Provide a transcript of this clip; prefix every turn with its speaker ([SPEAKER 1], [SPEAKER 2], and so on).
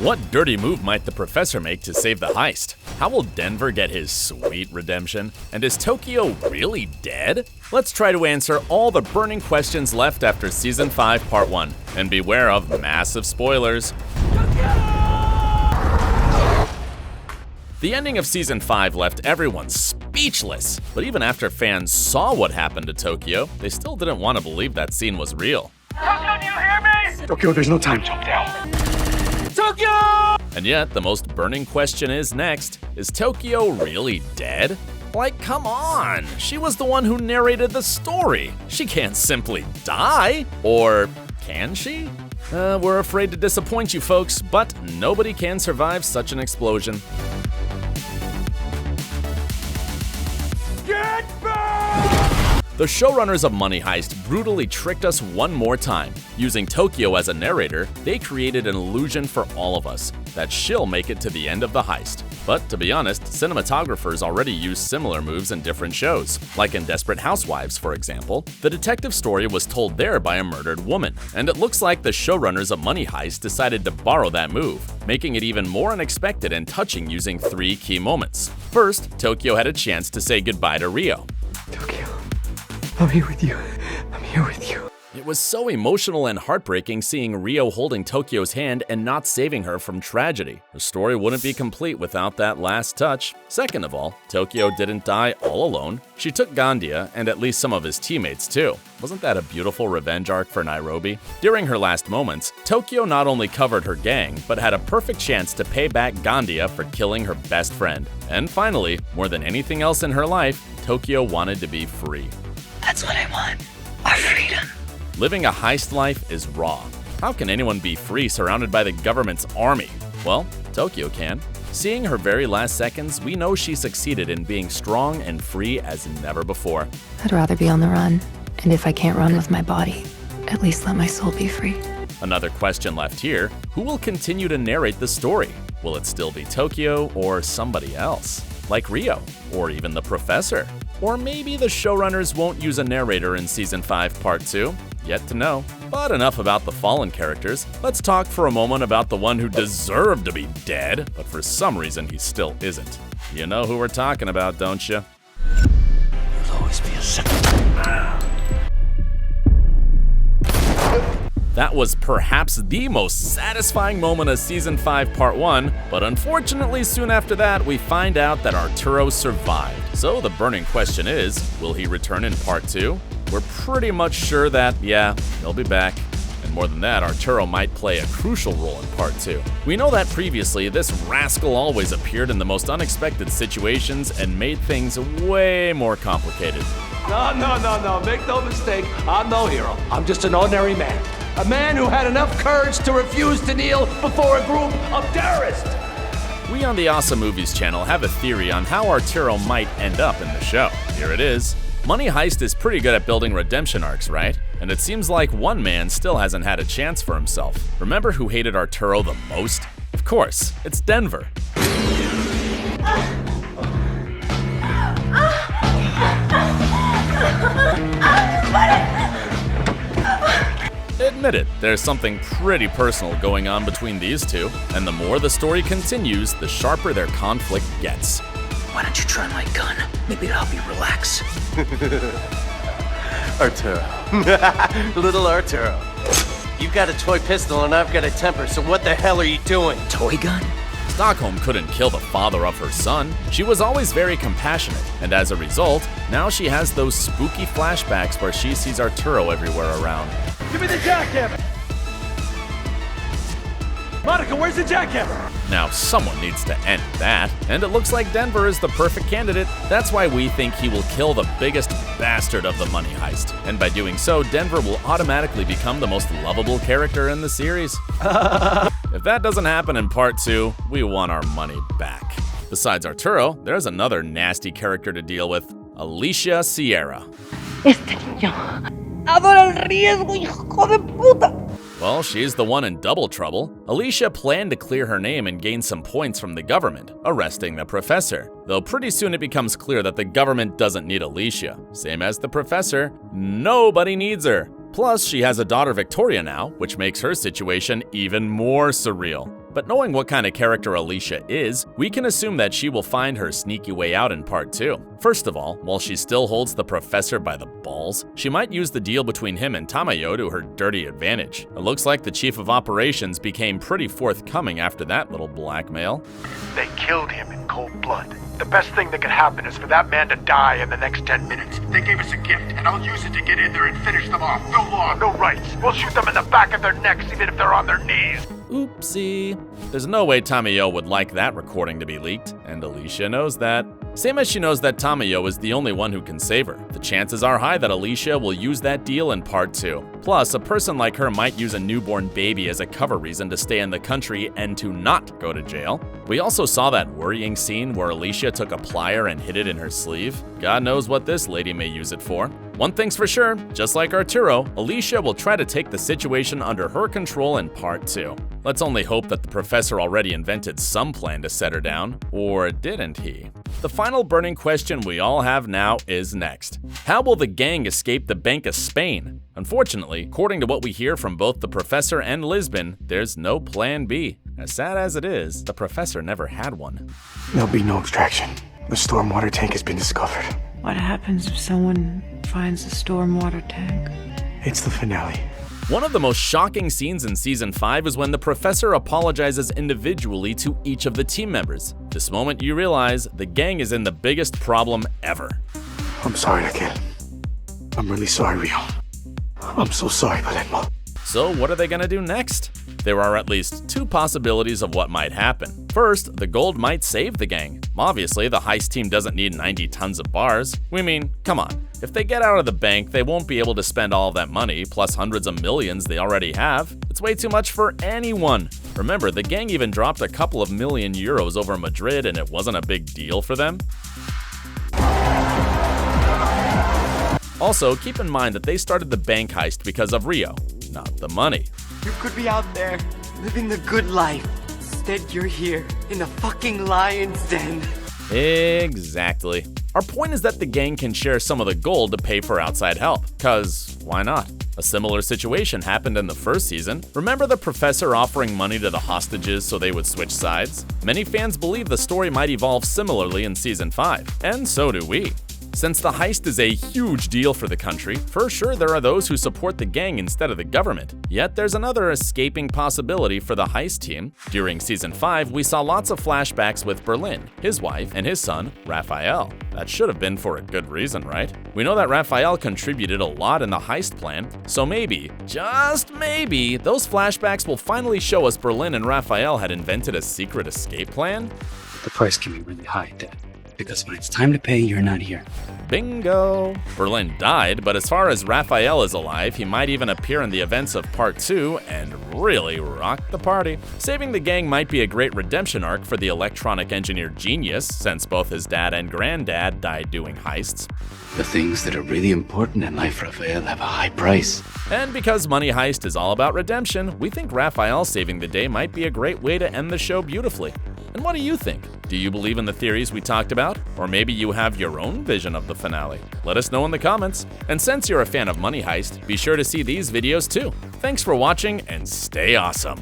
[SPEAKER 1] What dirty move might the professor make to save the heist? How will Denver get his sweet redemption? And is Tokyo really dead? Let's try to answer all the burning questions left after Season 5 Part 1. And beware of massive spoilers. The ending of Season 5 left everyone speechless, but even after fans saw what happened to Tokyo, they still didn't want to believe that scene was real.
[SPEAKER 2] Tokyo, do you hear me?
[SPEAKER 3] Tokyo, there's no time, Tokyo.
[SPEAKER 2] Tokyo!
[SPEAKER 1] And yet, the most burning question is next, is Tokyo really dead? Like, come on, she was the one who narrated the story. She can't simply die, or can she? We're afraid to disappoint you folks, but nobody can survive such an explosion.
[SPEAKER 2] Get back!
[SPEAKER 1] The showrunners of Money Heist brutally tricked us one more time. Using Tokyo as a narrator, they created an illusion for all of us that she'll make it to the end of the heist. But to be honest, cinematographers already use similar moves in different shows. Like in Desperate Housewives, for example, the detective story was told there by a murdered woman. And it looks like the showrunners of Money Heist decided to borrow that move, making it even more unexpected and touching using 3 key moments. First, Tokyo had a chance to say goodbye to Rio.
[SPEAKER 3] Tokyo, I'm here with you. I'm here with you.
[SPEAKER 1] It was so emotional and heartbreaking seeing Rio holding Tokyo's hand and not saving her from tragedy. The story wouldn't be complete without that last touch. Second of all, Tokyo didn't die all alone. She took Gandia and at least some of his teammates too. Wasn't that a beautiful revenge arc for Nairobi? During her last moments, Tokyo not only covered her gang, but had a perfect chance to pay back Gandia for killing her best friend. And finally, more than anything else in her life, Tokyo wanted to be free.
[SPEAKER 4] That's what I want. Our freedom.
[SPEAKER 1] Living a heist life is raw. How can anyone be free surrounded by the government's army? Well, Tokyo can. Seeing her very last seconds, we know she succeeded in being strong and free as never before.
[SPEAKER 5] I'd rather be on the run, and if I can't run with my body, at least let my soul be free.
[SPEAKER 1] Another question left here, who will continue to narrate the story? Will it still be Tokyo or somebody else? Like Rio, or even the professor? Or maybe the showrunners won't use a narrator in Season 5 Part 2? Yet to know. But enough about the fallen characters. Let's talk for a moment about the one who deserved to be dead, but for some reason he still isn't. You know who we're talking about, don't you?
[SPEAKER 4] There'll always be a second.
[SPEAKER 1] That was perhaps the most satisfying moment of Season 5 Part 1, but unfortunately soon after that we find out that Arturo survived. So the burning question is, will he return in Part 2? We're pretty much sure that, yeah, he'll be back. And more than that, Arturo might play a crucial role in Part 2. We know that previously, this rascal always appeared in the most unexpected situations and made things way more complicated.
[SPEAKER 2] No. Make no mistake. I'm no hero. I'm just an ordinary man. A man who had enough courage to refuse to kneel before a group of terrorists.
[SPEAKER 1] We on the OSSA Movies channel have a theory on how Arturo might end up in the show. Here it is. Money Heist is pretty good at building redemption arcs, right? And it seems like one man still hasn't had a chance for himself. Remember who hated Arturo the most? Of course, it's Denver. Admit it, there's something pretty personal going on between these two, and the more the story continues, the sharper their conflict gets.
[SPEAKER 4] Why don't you try my gun? Maybe it'll help you relax.
[SPEAKER 6] Arturo. Little Arturo. You've got a toy pistol and I've got a temper, so what the hell are you doing?
[SPEAKER 4] Toy gun?
[SPEAKER 1] Stockholm couldn't kill the father of her son. She was always very compassionate, and as a result, now she has those spooky flashbacks where she sees Arturo everywhere around.
[SPEAKER 2] Give me the jackhammer! Monica, where's the jackhammer?
[SPEAKER 1] Now, someone needs to end that, and it looks like Denver is the perfect candidate. That's why we think he will kill the biggest bastard of the Money Heist. And by doing so, Denver will automatically become the most lovable character in the series. If that doesn't happen in Part 2, we want our money back. Besides Arturo, there's another nasty character to deal with, Alicia Sierra.
[SPEAKER 7] Este niño adora el riesgo, hijo de puta.
[SPEAKER 1] Well, she's the one in double trouble. Alicia planned to clear her name and gain some points from the government, arresting the professor. Though pretty soon it becomes clear that the government doesn't need Alicia. Same as the professor, nobody needs her. Plus, she has a daughter Victoria now, which makes her situation even more surreal. but knowing what kind of character Alicia is, we can assume that she will find her sneaky way out in part 2. First of all, while she still holds the professor by the balls, she might use the deal between him and Tamayo to her dirty advantage. It looks like the chief of operations became pretty forthcoming after that little blackmail.
[SPEAKER 8] They killed him in cold blood. The best thing that could happen is for that man to die in the next 10 minutes. They gave us a gift, and I'll use it to get in there and finish them off. No law, no rights. We'll shoot them in the back of their necks, even if they're on their knees.
[SPEAKER 1] Oopsie. There's no way Tamayo would like that recording to be leaked, and Alicia knows that. Same as she knows that Tamayo is the only one who can save her. The chances are high that Alicia will use that deal in part 2. Plus, a person like her might use a newborn baby as a cover reason to stay in the country and to not go to jail. We also saw that worrying scene where Alicia took a plier and hid it in her sleeve. God knows what this lady may use it for. One thing's for sure, just like Arturo, Alicia will try to take the situation under her control in part 2. Let's only hope that the professor already invented some plan to set her down, or didn't he? The final burning question we all have now is next. How will the gang escape the Bank of Spain? Unfortunately, according to what we hear from both the professor and Lisbon, there's no plan B. As sad as it is, the professor never had one.
[SPEAKER 3] There'll be no extraction. The stormwater tank has been discovered.
[SPEAKER 7] What happens if someone finds a stormwater tank?
[SPEAKER 3] It's the finale.
[SPEAKER 1] One of the most shocking scenes in Season 5 is when the professor apologizes individually to each of the team members. This moment you realize the gang is in the biggest problem ever.
[SPEAKER 3] I'm sorry, Raquel. I'm really sorry, Rio. I'm so sorry, Palermo.
[SPEAKER 1] So what are they gonna do next? There are at least two possibilities of what might happen. First, the gold might save the gang. Obviously, the heist team doesn't need 90 tons of bars. We mean, come on. If they get out of the bank, they won't be able to spend all of that money, plus hundreds of millions they already have. It's way too much for anyone. Remember, the gang even dropped a couple of million euros over Madrid and it wasn't a big deal for them. Also, keep in mind that they started the bank heist because of Rio, not the money.
[SPEAKER 9] You could be out there, living the good life. Instead, you're here, in the fucking lion's den.
[SPEAKER 1] Exactly. Our point is that the gang can share some of the gold to pay for outside help, cause why not? A similar situation happened in the first season. Remember the professor offering money to the hostages so they would switch sides? Many fans believe the story might evolve similarly in Season 5, and so do we. Since the heist is a huge deal for the country, for sure there are those who support the gang instead of the government. Yet there's another escaping possibility for the heist team. During Season 5, we saw lots of flashbacks with Berlin, his wife, and his son, Raphael. That should have been for a good reason, right? We know that Raphael contributed a lot in the heist plan, so maybe, just maybe, those flashbacks will finally show us Berlin and Raphael had invented a secret escape plan?
[SPEAKER 10] The price can be really high, Dad. Because when it's time to pay, you're not here.
[SPEAKER 1] Bingo! Berlin died, but as far as Raphael is alive, he might even appear in the events of Part 2 and really rock the party. Saving the gang might be a great redemption arc for the electronic engineer genius, since both his dad and granddad died doing heists.
[SPEAKER 10] The things that are really important in life, Raphael, have a high price.
[SPEAKER 1] And because Money Heist is all about redemption, we think Raphael saving the day might be a great way to end the show beautifully. And what do you think? Do you believe in the theories we talked about? Or maybe you have your own vision of the finale? Let us know in the comments. And since you're a fan of Money Heist, be sure to see these videos too. Thanks for watching and stay awesome.